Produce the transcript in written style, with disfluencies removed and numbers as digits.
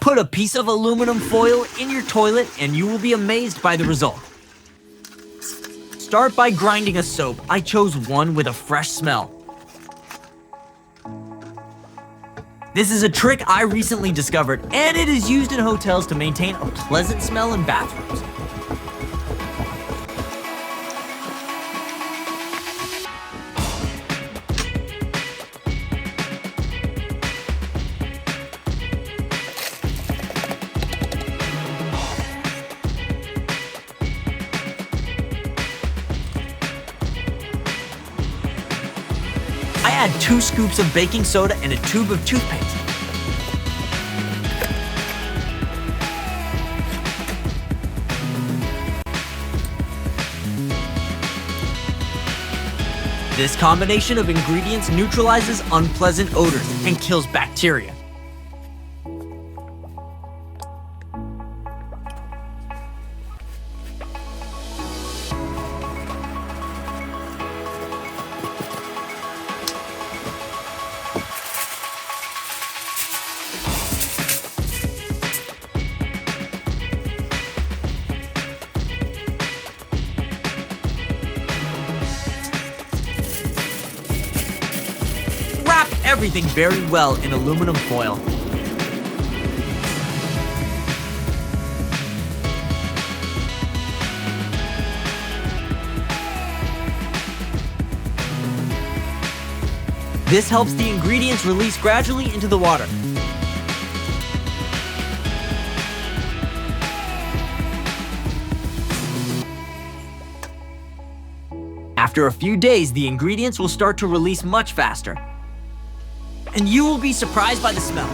Put a piece of aluminum foil in your toilet and you will be amazed by the result. Start by grinding a soap. I chose one with a fresh smell. This is a trick I recently discovered, and it is used in hotels to maintain a pleasant smell in bathrooms. I add 2 scoops of baking soda and a tube of toothpaste. This combination of ingredients neutralizes unpleasant odors and kills bacteria. Wrap everything very well in aluminum foil. This helps the ingredients release gradually into the water. After a few days, the ingredients will start to release much faster. And you will be surprised by the smell.